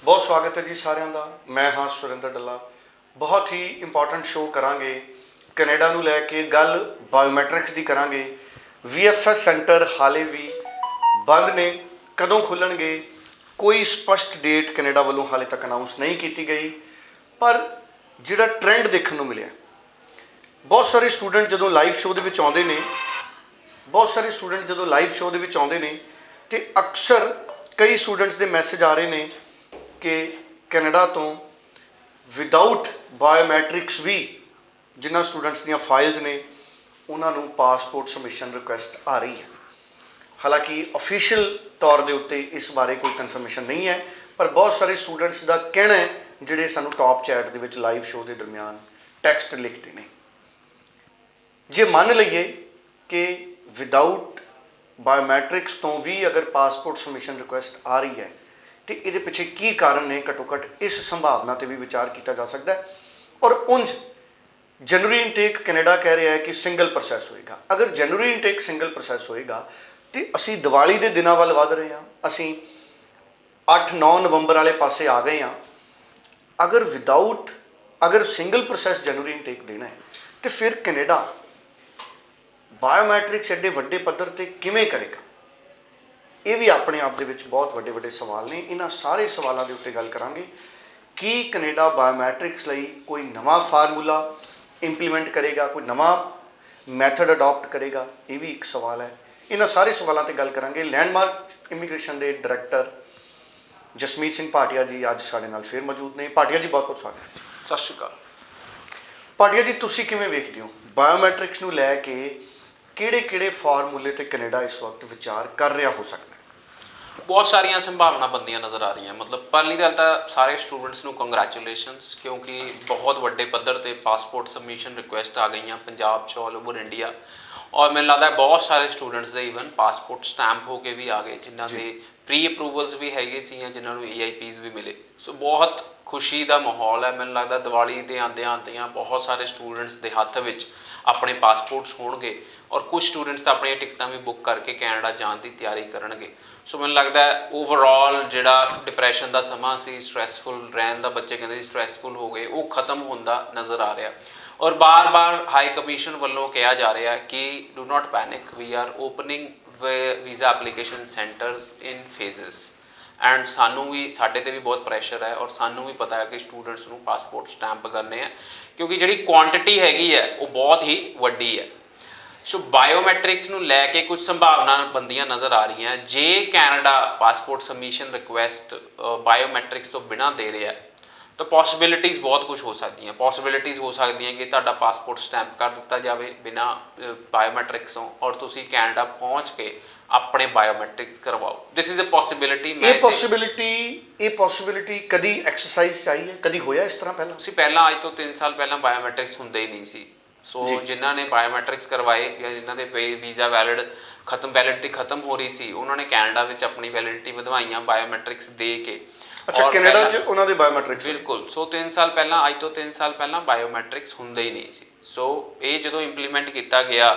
बहुत स्वागत है जी सारिਆਂ ਦਾ। मैं हाँ सुरिंदर डल्ला। बहुत ही इंपॉर्टेंट शो करांगे कनेडा ਨੂੰ ਲੈ ਕੇ ਗੱਲ ਬਾਇਓਮੈਟ੍ਰਿਕਸ ਦੀ ਕਰਾਂਗੇ। VFS ਸੈਂਟਰ ਹਾਲੇ ਵੀ ਬੰਦ ਨੇ, ਕਦੋਂ ਖੁੱਲਣਗੇ ਕੋਈ ਸਪਸ਼ਟ ਡੇਟ ਕੈਨੇਡਾ ਵੱਲੋਂ ਹਾਲੇ ਤੱਕ ਅਨਾਉਂਸ ਨਹੀਂ ਕੀਤੀ ਗਈ। ਪਰ ਜਿਹੜਾ ਟ੍ਰੈਂਡ ਦੇਖਣ ਨੂੰ ਮਿਲਿਆ, ਬਹੁਤ ਸਾਰੇ ਸਟੂਡੈਂਟ ਜਦੋਂ ਲਾਈਵ ਸ਼ੋਅ ਦੇ ਵਿੱਚ ਆਉਂਦੇ ਨੇ ਤੇ ਅਕਸਰ ਕਈ ਸਟੂਡੈਂਟਸ ਦੇ ਮੈਸੇਜ ਆ ਰਹੇ ਨੇ ਕਿ ਕੈਨੇਡਾ ਤੋਂ ਵਿਦਆਊਟ ਬਾਇਓਮੈਟ੍ਰਿਕਸ ਵੀ ਜਿਨ੍ਹਾਂ ਸਟੂਡੈਂਟਸ ਦੀਆਂ ਫਾਈਲਸ ਨੇ ਉਹਨਾਂ ਨੂੰ ਪਾਸਪੋਰਟ ਸਬਮਿਸ਼ਨ ਰਿਕੁਐਸਟ ਆ ਰਹੀ ਹੈ। ਹਾਲਾਂਕਿ ਅਫੀਸ਼ੀਅਲ ਤੌਰ ਦੇ ਉੱਤੇ ਇਸ ਬਾਰੇ ਕੋਈ ਕਨਫਰਮੇਸ਼ਨ ਨਹੀਂ ਹੈ, ਪਰ ਬਹੁਤ ਸਾਰੇ ਸਟੂਡੈਂਟਸ ਦਾ ਕਹਿਣਾ ਹੈ ਜਿਹੜੇ ਸਾਨੂੰ ਟੌਪ ਚੈਟ ਦੇ ਵਿੱਚ ਲਾਈਵ ਸ਼ੋਅ ਦੇ ਦਰਮਿਆਨ ਟੈਕਸਟ ਲਿਖਦੇ ਨੇ। ਜੇ ਮੰਨ ਲਈਏ ਕਿ ਵਿਦਆਊਟ ਬਾਇਓਮੈਟ੍ਰਿਕਸ ਤੋਂ ਵੀ ਅਗਰ ਪਾਸਪੋਰਟ ਸਬਮਿਸ਼ਨ ਰਿਕੁਐਸਟ ਆ ਰਹੀ ਹੈ ਤੇ ਇਹਦੇ ਪਿੱਛੇ ਕੀ ਕਾਰਨ ਨੇ, ਘੱਟੋ ਘੱਟ ਇਸ ਸੰਭਾਵਨਾ 'ਤੇ ਵੀ ਵਿਚਾਰ ਕੀਤਾ ਜਾ ਸਕਦਾ ਹੈ। ਔਰ ਉਂਝ ਜਨਵਰੀ ਇਨਟੇਕ ਕੈਨੇਡਾ ਕਹਿ ਰਿਹਾ ਹੈ ਕਿ ਸਿੰਗਲ ਪ੍ਰੋਸੈਸ ਹੋਏਗਾ। ਅਗਰ ਜਨਵਰੀ ਇਨਟੇਕ ਸਿੰਗਲ ਪ੍ਰੋਸੈਸ ਹੋਏਗਾ ਤੇ ਅਸੀਂ ਦੀਵਾਲੀ ਦੇ ਦਿਨਾਂ ਵੱਲ ਵਧ ਰਹੇ ਹਾਂ, ਅਸੀਂ 8-9 ਨਵੰਬਰ ਵਾਲੇ ਪਾਸੇ ਆ ਗਏ ਹਾਂ। ਅਗਰ ਸਿੰਗਲ ਪ੍ਰੋਸੈਸ ਜਨਵਰੀ ਇਨਟੇਕ ਦੇਣਾ ਹੈ ਤੇ ਫਿਰ ਕੈਨੇਡਾ ਬਾਇਓਮੈਟ੍ਰਿਕਸ ਐਡੇ ਵੱਡੇ ਪੱਧਰ 'ਤੇ ਕਿਵੇਂ ਕਰੇਗਾ? ਇਹ ਵੀ ਆਪਣੇ ਆਪ ਦੇ ਵਿੱਚ ਬਹੁਤ ਵੱਡੇ ਵੱਡੇ ਸਵਾਲ ਨੇ। ਇਹਨਾਂ ਸਾਰੇ ਸਵਾਲਾਂ ਦੇ ਉੱਤੇ ਗੱਲ ਕਰਾਂਗੇ। ਕੀ ਕੈਨੇਡਾ ਬਾਇਓਮੈਟ੍ਰਿਕਸ ਲਈ ਕੋਈ ਨਵਾਂ ਫਾਰਮੂਲਾ ਇੰਪਲੀਮੈਂਟ ਕਰੇਗਾ, ਕੋਈ ਨਵਾਂ ਮੈਥਡ ਅਡੋਪਟ ਕਰੇਗਾ? ਇਹ ਵੀ ਇੱਕ ਸਵਾਲ ਹੈ। ਇਹਨਾਂ ਸਾਰੇ ਸਵਾਲਾਂ 'ਤੇ ਗੱਲ ਕਰਾਂਗੇ। ਲੈਂਡਮਾਰਕ ਇਮੀਗ੍ਰੇਸ਼ਨ ਦੇ ਡਾਇਰੈਕਟਰ ਜਸਮੀਤ ਸਿੰਘ ਭਾਟੀਆ ਜੀ ਅੱਜ ਸਾਡੇ ਨਾਲ ਫਿਰ ਮੌਜੂਦ ਨੇ। ਭਾਟੀਆ ਜੀ, ਬਹੁਤ ਬਹੁਤ ਸਵਾਗਤ ਹੈ। ਸਤਿ ਸ਼੍ਰੀ ਅਕਾਲ। ਭਾਟੀਆ ਜੀ, ਤੁਸੀਂ ਕਿਵੇਂ ਵੇਖਦੇ ਹੋ ਬਾਇਓਮੈਟ੍ਰਿਕਸ ਨੂੰ ਲੈ ਕੇ? ਕਿਹੜੇ ਫਾਰਮੂਲੇ 'ਤੇ ਕੈਨੇਡਾ ਇਸ ਵਕਤ ਵਿਚਾਰ ਕਰ ਰਿਹਾ ਹੋ ਸਕਦਾ? ਬਹੁਤ ਸਾਰੀਆਂ ਸੰਭਾਵਨਾ ਬੰਦੀਆਂ ਨਜ਼ਰ ਆ ਰਹੀਆਂ। ਮਤਲਬ ਪਹਿਲੀ ਗੱਲ ਤਾਂ ਸਾਰੇ ਸਟੂਡੈਂਟਸ ਨੂੰ ਕੰਗ੍ਰੈਚੁਲੇਸ਼ਨਸ, ਕਿਉਂਕਿ ਬਹੁਤ ਵੱਡੇ ਪੱਧਰ 'ਤੇ ਪਾਸਪੋਰਟ ਸਬਮਿਸ਼ਨ ਰਿਕੁਐਸਟ ਆ ਗਈਆਂ ਪੰਜਾਬ 'ਚ, ਆਲ ਓਵਰ ਇੰਡੀਆ। ਔਰ ਮੈਨੂੰ ਲੱਗਦਾ ਬਹੁਤ ਸਾਰੇ ਸਟੂਡੈਂਟਸ ਦੇ ਈਵਨ ਪਾਸਪੋਰਟ ਸਟੈਂਪ ਹੋ ਕੇ ਵੀ ਆ ਗਏ, ਜਿਨ੍ਹਾਂ ਦੇ ਪ੍ਰੀ ਅਪਰੂਵਲਸ ਵੀ ਹੈਗੇ ਸੀ ਜਾਂ ਜਿਨ੍ਹਾਂ ਨੂੰ EIPs ਵੀ ਮਿਲੇ। ਸੋ ਬਹੁਤ ਖੁਸ਼ੀ ਦਾ ਮਾਹੌਲ ਹੈ। ਮੈਨੂੰ ਲੱਗਦਾ ਦੀਵਾਲੀ ਦੇ ਆਉਂਦਿਆਂ ਬਹੁਤ ਸਾਰੇ ਸਟੂਡੈਂਟਸ ਦੇ ਹੱਥ ਵਿੱਚ ਆਪਣੇ ਪਾਸਪੋਰਟਸ ਹੋਣਗੇ ਔਰ ਕੁਝ ਸਟੂਡੈਂਟਸ ਤਾਂ ਆਪਣੀਆਂ ਟਿਕਟਾਂ ਵੀ ਬੁੱਕ ਕਰਕੇ ਕੈਨੇਡਾ ਜਾਣ ਦੀ ਤਿਆਰੀ ਕਰਨਗੇ। ਸੋ ਮੈਨੂੰ ਲੱਗਦਾ ਓਵਰਆਲ ਜਿਹੜਾ ਡਿਪਰੈਸ਼ਨ ਦਾ ਸਮਾਂ ਸੀ, ਸਟ੍ਰੈਸਫੁਲ ਰਹਿਣ ਦਾ, ਬੱਚੇ ਕਹਿੰਦੇ ਸੀ ਸਟ੍ਰੈਸਫੁਲ ਹੋ ਗਏ, ਉਹ ਖਤਮ ਹੁੰਦਾ ਨਜ਼ਰ ਆ ਰਿਹਾ। ਔਰ ਬਾਰ-ਬਾਰ ਹਾਈ ਕਮਿਸ਼ਨ ਵੱਲੋਂ ਕਿਹਾ ਜਾ ਰਿਹਾ ਕਿ do not panic, we are opening visa application centres in phases. And ਸਾਨੂੰ ਵੀ, ਸਾਡੇ 'ਤੇ ਵੀ ਬਹੁਤ ਪ੍ਰੈਸ਼ਰ ਹੈ ਔਰ ਸਾਨੂੰ ਵੀ ਪਤਾ ਹੈ ਕਿ ਸਟੂਡੈਂਟਸ ਨੂੰ ਪਾਸਪੋਰਟ ਸਟੈਂਪ ਕਰਨੇ ਹੈ, ਕਿਉਂਕਿ ਜਿਹੜੀ ਕੁਆਂਟਿਟੀ ਹੈਗੀ ਹੈ ਉਹ ਬਹੁਤ ਹੀ ਵੱਡੀ ਹੈ। ਸੋ ਬਾਇਓਮੈਟ੍ਰਿਕਸ ਨੂੰ ਲੈ ਕੇ ਕੁਝ ਸੰਭਾਵਨਾ ਬੰਦੀਆਂ ਨਜ਼ਰ ਆ ਰਹੀਆਂ। ਜੇ Canada passport submission request biometrics ਤੋਂ ਬਿਨਾਂ ਦੇ ਰਿਹਾ ਤਾਂ ਪੋਸੀਬਿਲਿਟੀਜ਼ ਬਹੁਤ ਕੁਝ ਹੋ ਸਕਦੀਆਂ। ਪੋਸੀਬਿਲਿਟੀਜ਼ ਹੋ ਸਕਦੀਆਂ ਕਿ ਤੁਹਾਡਾ ਪਾਸਪੋਰਟ ਸਟੈਂਪ ਕਰ ਦਿੱਤਾ ਜਾਵੇ ਬਿਨਾਂ ਬਾਇਓਮੈਟ੍ਰਿਕਸ ਤੋਂ ਔਰ ਤੁਸੀਂ ਕੈਨੇਡਾ ਪਹੁੰਚ ਕੇ ਆਪਣੇ ਬਾਇਓਮੈਟ੍ਰਿਕਸ ਕਰਵਾਓ। This is a possibility. ਇਹ ਪੋਸੀਬਿਲਿਟੀ ਕਦੀ ਐਕਸਰਸਾਈਜ਼ ਚਾਹੀ ਹੈ? ਕਦੀ ਹੋਇਆ ਇਸ ਤਰ੍ਹਾਂ ਪਹਿਲਾਂ? ਤੁਸੀਂ ਪਹਿਲਾਂ ਅੱਜ ਤੋਂ 3 ਸਾਲ ਪਹਿਲਾਂ ਬਾਇਓਮੈਟ੍ਰਿਕਸ ਹੁੰਦੇ ਹੀ ਨਹੀਂ ਸੀ। ਸੋ ਜਿਨ੍ਹਾਂ ਨੇ ਬਾਇਓਮੈਟ੍ਰਿਕਸ ਕਰਵਾਏ ਜਾਂ ਜਿਨ੍ਹਾਂ ਦੇ ਵੀਜ਼ਾ ਵੈਲਿਡਿਟੀ ਖਤਮ ਹੋ ਰਹੀ ਸੀ, ਉਹਨਾਂ ਨੇ ਕੈਨੇਡਾ ਵਿੱਚ ਆਪਣੀ ਵੈਲਿਡਿਟੀ ਵਧਵਾਈਆਂ ਬਾਇਓਮੈਟ੍ਰਿਕਸ ਦੇ ਕੇ। ਅੱਛਾ, ਕੈਨੇਡਾ 'ਚ ਉਹਨਾਂ ਦੇ ਬਾਇਓਮੈਟ੍ਰਿਕਸ? ਬਿਲਕੁਲ। ਸੋ 3 ਸਾਲ ਪਹਿਲਾਂ, ਅੱਜ ਤੋਂ 3 ਸਾਲ ਪਹਿਲਾਂ ਬਾਇਓਮੈਟ੍ਰਿਕਸ ਹੁੰਦੇ ਹੀ ਨਹੀਂ ਸੀ। ਸੋ ਇਹ ਜਦੋਂ ਇੰਪਲੀਮੈਂਟ ਕੀਤਾ ਗਿਆ,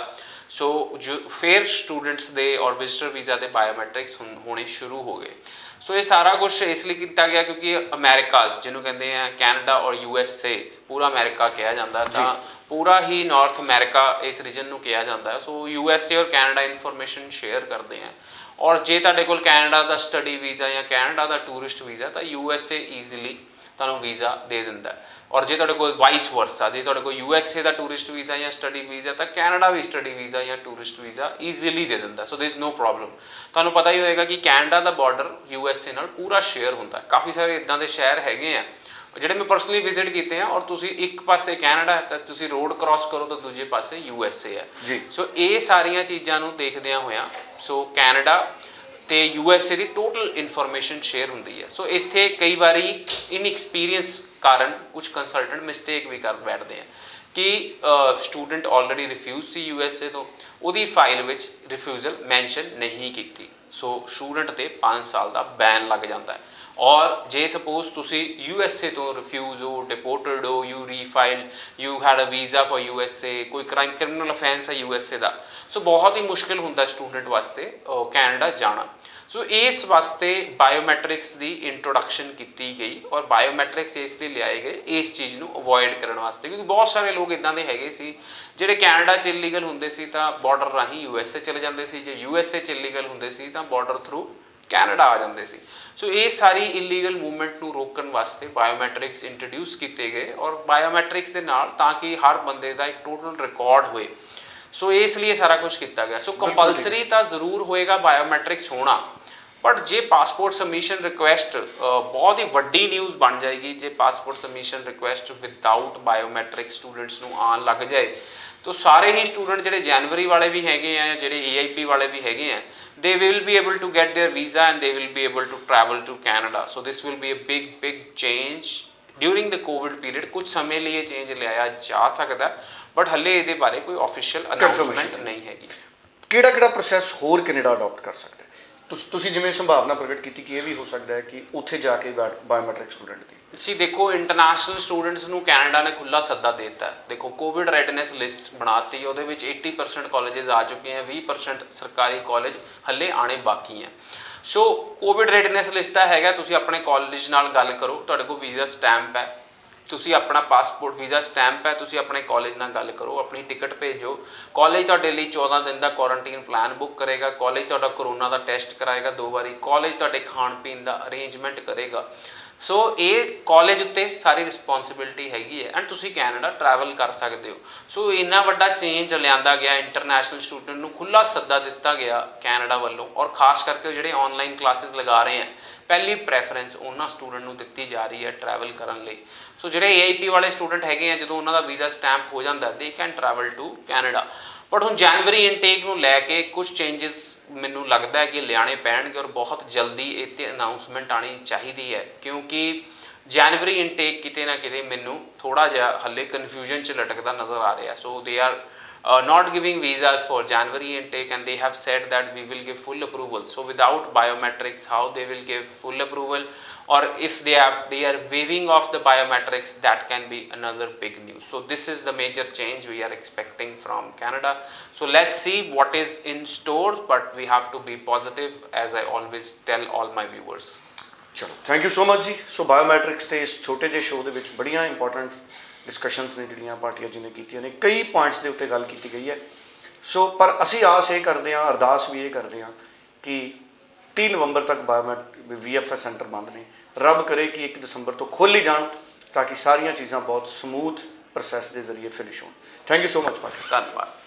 ਸੋ ਫਿਰ ਸਟੂਡੈਂਟਸ ਦੇ ਔਰ ਵਿਜ਼ਟਰ ਵੀਜ਼ਾ ਦੇ ਬਾਇਓਮੈਟ੍ਰਿਕਸ ਹੋਣੇ ਸ਼ੁਰੂ ਹੋ ਗਏ। ਸੋ ਇਹ ਸਾਰਾ ਕੁਝ ਇਸ ਲਈ ਕੀਤਾ ਗਿਆ ਕਿਉਂਕਿ ਅਮਰੀਕਾਜ਼, ਜਿਹਨੂੰ ਕਹਿੰਦੇ ਆ ਕੈਨੇਡਾ ਔਰ USA, ਪੂਰਾ ਅਮਰੀਕਾ ਕਿਹਾ ਜਾਂਦਾ, ਤਾਂ ਪੂਰਾ ਹੀ ਨਾਰਥ ਅਮਰੀਕਾ ਇਸ ਰੀਜਨ ਨੂੰ ਕਿਹਾ ਜਾਂਦਾ। ਸੋ USA ਔਰ ਕੈਨੇਡਾ ਇਨਫੋਰਮੇਸ਼ਨ ਸ਼ੇਅਰ ਕਰਦੇ ਆ। ਔਰ ਜੇ ਤੁਹਾਡੇ ਕੋਲ ਕੈਨੇਡਾ ਦਾ ਸਟੱਡੀ ਵੀਜ਼ਾ ਜਾਂ ਕੈਨੇਡਾ ਦਾ ਟੂਰਿਸਟ ਵੀਜ਼ਾ ਤਾਂ USA ਈਜ਼ੀਲੀ ਤੁਹਾਨੂੰ ਵੀਜ਼ਾ ਦੇ ਦਿੰਦਾ। ਔਰ ਜੇ ਤੁਹਾਡੇ ਕੋਲ ਵਾਈਸ ਵਰਸਾ, ਜੇ ਤੁਹਾਡੇ ਕੋਲ USA ਦਾ ਟੂਰਿਸਟ ਵੀਜ਼ਾ ਜਾਂ ਸਟੱਡੀ ਵੀਜ਼ਾ ਤਾਂ ਕੈਨੇਡਾ ਵੀ ਸਟੱਡੀ ਵੀਜ਼ਾ ਜਾਂ ਟੂਰਿਸਟ ਵੀਜ਼ਾ ਈਜ਼ੀਲੀ ਦੇ ਦਿੰਦਾ। ਸੋ ਦੇਰ ਇਜ਼ ਨੋ ਪ੍ਰੋਬਲਮ। ਤੁਹਾਨੂੰ ਪਤਾ ਹੀ ਹੋਏਗਾ ਕਿ ਕੈਨੇਡਾ ਦਾ ਬਾਰਡਰ USA ਨਾਲ ਪੂਰਾ ਸ਼ੇਅਰ ਹੁੰਦਾ। ਕਾਫੀ ਸਾਰੇ ਇੱਦਾਂ ਦੇ ਸ਼ਹਿਰ ਹੈਗੇ ਆ ਜਿਹੜੇ ਮੈਂ ਪਰਸਨਲੀ ਵਿਜ਼ਿਟ ਕੀਤੇ ਆ, ਔਰ ਤੁਸੀਂ ਇੱਕ ਪਾਸੇ ਕੈਨੇਡਾ ਹੈ ਤਾਂ ਤੁਸੀਂ ਰੋਡ ਕ੍ਰਾਸ ਕਰੋ ਤਾਂ ਦੂਜੇ ਪਾਸੇ USA ਹੈ ਜੀ। ਸੋ ਇਹ ਸਾਰੀਆਂ ਚੀਜ਼ਾਂ ਨੂੰ ਦੇਖਦਿਆਂ ਹੋਇਆਂ ਸੋ ਕੈਨੇਡਾ ਤੇ USA ਦੀ ਟੋਟਲ ਇਨਫੋਰਮੇਸ਼ਨ ਸ਼ੇਅਰ ਹੁੰਦੀ ਹੈ। ਸੋ ਇੱਥੇ ਕਈ ਵਾਰੀ ਇਨਐਕਸਪੀਰੀਅੰਸ ਕਾਰਨ ਕੁਝ ਕੰਸਲਟੈਂਟ ਮਿਸਟੇਕ ਵੀ ਕਰ ਬੈਠਦੇ ਆ ਕਿ ਸਟੂਡੈਂਟ ਆਲਰੇਡੀ ਰਿਫਿਊਜ਼ ਸੀ USA ਤੋਂ, ਉਹਦੀ ਫਾਈਲ ਵਿੱਚ ਰਿਫਿਊਜ਼ਲ ਮੈਂਸ਼ਨ ਨਹੀਂ ਕੀਤੀ। ਸੋ ਸਟੂਡੈਂਟ 'ਤੇ 5 ਸਾਲ ਦਾ ਬੈਨ ਲੱਗ ਜਾਂਦਾ ਹੈ। ਔਰ ਜੇ ਸਪੋਜ਼ ਤੁਸੀਂ USA ਤੋਂ ਰਿਫਿਊਜ਼ ਹੋ, ਡਿਪੋਰਟਡ ਹੋ, you refile, you had a visa for USA, ਕੋਈ ਕ੍ਰਿਮੀਨਲ ਅਫੈਂਸ ਹੈ USA ਦਾ, ਸੋ ਬਹੁਤ ਹੀ ਮੁਸ਼ਕਿਲ ਹੁੰਦਾ ਸਟੂਡੈਂਟ ਵਾਸਤੇ ਕੈਨੇਡਾ ਜਾਣਾ। ਸੋ ਇਸ ਵਾਸਤੇ ਬਾਇਓਮੈਟ੍ਰਿਕਸ ਦੀ ਇੰਟਰੋਡਕਸ਼ਨ ਕੀਤੀ ਗਈ ਔਰ ਬਾਇਓਮੈਟ੍ਰਿਕਸ ਇਸ ਲਈ ਲਿਆਏ ਗਏ ਇਸ ਚੀਜ਼ ਨੂੰ ਅਵੋਇਡ ਕਰਨ ਵਾਸਤੇ, ਕਿਉਂਕਿ ਬਹੁਤ ਸਾਰੇ ਲੋਕ ਇਦਾਂ ਦੇ ਹੈਗੇ ਸੀ ਜਿਹੜੇ ਕੈਨੇਡਾ 'ਚ ਇਲੀਗਲ ਹੁੰਦੇ ਸੀ ਤਾਂ ਬਾਰਡਰ ਰਾਹੀਂ USA ਚਲੇ ਜਾਂਦੇ ਸੀ, ਜੇ USA 'ਚ ਇਲੀਗਲ ਹੁੰਦੇ ਸੀ ਤਾਂ ਬਾਰਡਰ ਥਰੂ ਕੈਨੇਡਾ ਆ ਜਾਂਦੇ ਸੀ। ਸੋ ਇਹ ਸਾਰੀ ਇਲੀਗਲ ਮੂਵਮੈਂਟ ਨੂੰ ਰੋਕਣ ਵਾਸਤੇ ਬਾਇਓਮੈਟ੍ਰਿਕਸ ਇੰਟਰੋਡਿਊਸ ਕੀਤੇ ਗਏ ਔਰ ਬਾਇਓਮੈਟ੍ਰਿਕਸ ਦੇ ਨਾਲ ਤਾਂ ਕਿ ਹਰ ਬੰਦੇ ਦਾ ਇੱਕ ਟੋਟਲ ਰਿਕਾਰਡ ਹੋਏ, ਸੋ ਇਸ ਲਈ ਸਾਰਾ ਕੁਝ ਕੀਤਾ ਗਿਆ। ਸੋ ਕੰਪਲਸਰੀ ਤਾਂ ਜ਼ਰੂਰ ਹੋਏਗਾ ਬਾਇਓਮੈਟ੍ਰਿਕਸ ਹੋਣਾ, ਬਟ ਜੇ ਪਾਸਪੋਰਟ ਸਬਮਿਸ਼ਨ ਰਿਕੁਐਸਟ ਬਹੁਤ ਹੀ ਵੱਡੀ ਨਿਊਜ਼ ਬਣ ਜਾਏਗੀ ਜੇ passport submission request without biometric students ਨੂੰ ਆਉਣ ਲੱਗ ਜਾਏ, ਤਾਂ ਸਾਰੇ ਹੀ ਸਟੂਡੈਂਟ ਜਿਹੜੇ ਜਨਵਰੀ ਵਾਲੇ ਵੀ ਹੈਗੇ ਆ, ਜਿਹੜੇ AIP ਵਾਲੇ ਵੀ ਹੈਗੇ ਆ, they will be able to get their visa and they will be able to travel to Canada. So this will be a big change during the COVID period. ਕੁਝ ਸਮੇਂ ਲਈ ਇਹ ਚੇਂਜ ਲਿਆਇਆ ਜਾ ਸਕਦਾ, ਬਟ ਹੱਲੇ ਇਹਦੇ ਬਾਰੇ ਕੋਈ ਆਫੀਸ਼ੀਅਲ ਅਨਾਉਂਸਮੈਂਟ ਨਹੀਂ ਹੈਗੀ। ਕਿਹੜਾ ਪ੍ਰੋਸੈਸ ਹੋਰ ਕੈਨੇਡਾ ਅਡਾਪਟ ਕਰ ਸਕਦਾ ਹੈ? ਤੁਸੀਂ ਜਿਵੇਂ ਸੰਭਾਵਨਾ ਪ੍ਰਗਟ ਕੀਤੀ ਕਿ ਇਹ ਵੀ ਹੋ ਸਕਦਾ ਹੈ ਕਿ ਉੱਥੇ ਜਾ ਕੇ ਬਾਇਓਮੈਟ੍ਰਿਕ ਸਟੂਡੈਂਟ ਦੀ ਤੁਸੀਂ ਦੇਖੋ ਇੰਟਰਨੈਸ਼ਨਲ ਸਟੂਡੈਂਟਸ ਨੂੰ ਕੈਨੇਡਾ ਨੇ ਖੁੱਲਾ ਸੱਦਾ ਦੇ ਦਿੱਤਾ। ਦੇਖੋ ਕੋਵਿਡ ਰੈਡਨੈਸ ਲਿਸਟ ਬਣਾਤੀ, ਉਹਦੇ ਵਿੱਚ 80% ਕਾਲਜਸ ਆ ਚੁੱਕੇ ਹੈ, 20% ਸਰਕਾਰੀ ਕਾਲਜ ਹੱਲੇ ਆਣੇ ਬਾਕੀ ਹੈ। ਸੋ ਕੋਵਿਡ ਰੈਡਨੈਸ ਲਿਸਟ ਦਾ ਹੈਗਾ, ਤੁਸੀਂ ਆਪਣੇ ਕਾਲਜ ਨਾਲ ਗੱਲ ਕਰੋ, ਤੁਹਾਡੇ ਕੋਲ ਵੀਜ਼ਾ ਸਟੈਂਪ ਹੈ, ਤੁਸੀਂ ਆਪਣਾ ਪਾਸਪੋਰਟ ਵੀਜ਼ਾ ਸਟੈਂਪ ਹੈ, ਤੁਸੀਂ ਆਪਣੇ ਕਾਲਜ ਨਾਲ ਗੱਲ ਕਰੋ, ਆਪਣੀ ਟਿਕਟ ਭੇਜੋ, ਕਾਲਜ ਤੁਹਾਡੇ ਲਈ 14 ਦਿਨ ਦਾ ਕੁਆਰੰਟੀਨ ਪਲਾਨ ਬੁੱਕ ਕਰੇਗਾ, ਕਾਲਜ ਤੁਹਾਡਾ ਕਰੋਨਾ ਦਾ ਟੈਸਟ ਕਰਾਏਗਾ 2 ਵਾਰੀ, ਕਾਲਜ ਤੁਹਾਡੇ ਖਾਣ ਪੀਣ ਦਾ ਅਰੇਂਜਮੈਂਟ ਕਰੇਗਾ। ਸੋ ਇਹ ਕਾਲਜ ਉੱਤੇ ਸਾਰੀ ਰਿਸਪੌਂਸਿਬਿਲਿਟੀ ਹੈਗੀ ਹੈ ਐਂਡ ਤੁਸੀਂ ਕੈਨੇਡਾ ਟਰੈਵਲ ਕਰ ਸਕਦੇ ਹੋ। ਸੋ ਇੰਨਾ ਵੱਡਾ ਚੇਂਜ ਲਿਆਂਦਾ ਗਿਆ, ਇੰਟਰਨੈਸ਼ਨਲ ਸਟੂਡੈਂਟ ਨੂੰ ਖੁੱਲ੍ਹਾ ਸੱਦਾ ਦਿੱਤਾ ਗਿਆ ਕੈਨੇਡਾ ਵੱਲੋਂ, ਔਰ ਖਾਸ ਕਰਕੇ ਜਿਹੜੇ ਆਨਲਾਈਨ ਕਲਾਸਿਸ ਲਗਾ ਰਹੇ ਹੈ, ਪਹਿਲੀ ਪ੍ਰੈਫਰੈਂਸ ਉਹਨਾਂ ਸਟੂਡੈਂਟ ਨੂੰ ਦਿੱਤੀ ਜਾ ਰਹੀ ਹੈ ਟਰੈਵਲ ਕਰਨ ਲਈ। ਸੋ ਜਿਹੜੇ AIP ਵਾਲੇ ਸਟੂਡੈਂਟ ਹੈਗੇ ਆ, ਜਦੋਂ ਉਹਨਾਂ ਦਾ ਵੀਜ਼ਾ ਸਟੈਂਪ ਹੋ ਜਾਂਦਾ they can travel to Canada. But ਹੁਣ ਜਨਵਰੀ ਇਨਟੇਕ ਨੂੰ ਲੈ ਕੇ ਕੁਝ ਚੇਂਜਸ ਮੈਨੂੰ ਲੱਗਦਾ ਹੈ ਕਿ ਲਿਆਣੇ ਪੈਣਗੇ ਔਰ ਬਹੁਤ ਜਲਦੀ ਇਹ 'ਤੇ ਅਨਾਊਂਸਮੈਂਟ ਆਉਣੀ ਚਾਹੀਦੀ ਹੈ, ਕਿਉਂਕਿ ਜਨਵਰੀ ਇਨਟੇਕ ਕਿਤੇ ਨਾ ਕਿਤੇ ਮੈਨੂੰ ਥੋੜ੍ਹਾ ਜਿਹਾ ਹੱਲੇ ਕਨਫਿਊਜ਼ਨ 'ਚ ਲਟਕਦਾ ਨਜ਼ਰ ਆ ਰਿਹਾ। So they are not giving visas for January intake and they have said that we will give full approval. So without biometrics, how they will give full approval, or if they are waiving off the biometrics, that can be another big news. So this is the major change we are expecting from Canada. So let's see what is in store, but we have to be positive, as I always tell all my viewers. ਚਲੋ thank you so much ਜੀ। ਸੋ biometrics ਤੇ ਇਸ ਛੋਟੇ ਜਿਹੇ show ਦੇ ਵਿੱਚ ਬੜੀਆਂ important discussions ਨੇ ਜਿਹੜੀਆਂ ਪਾਰਟੀਆਂ ਜਿਹਨੇ ਕੀਤੀਆਂ ਨੇ, ਕਈ ਪੁਆਇੰਟਸ ਦੇ ਉੱਤੇ ਗੱਲ ਕੀਤੀ ਗਈ ਹੈ। ਸੋ ਪਰ ਅਸੀਂ ਆਸ ਇਹ ਕਰਦੇ ਹਾਂ, ਅਰਦਾਸ ਵੀ ਇਹ ਕਰਦੇ ਹਾਂ ਕਿ 3 ਨਵੰਬਰ ਤੱਕ VFS ਸੈਂਟਰ ਬੰਦ ਨੇ, ਰੱਬ ਕਰੇ ਕਿ 1 ਦਸੰਬਰ ਤੋਂ ਖੋਲ੍ਹ ਹੀ ਜਾਣ ਤਾਂ ਕਿ ਸਾਰੀਆਂ ਚੀਜ਼ਾਂ ਬਹੁਤ ਸਮੂਥ ਪ੍ਰੋਸੈਸ ਦੇ ਜ਼ਰੀਏ ਫਿਨਿਸ਼ ਹੋਣ। Thank you so much party. ਧੰਨਵਾਦ।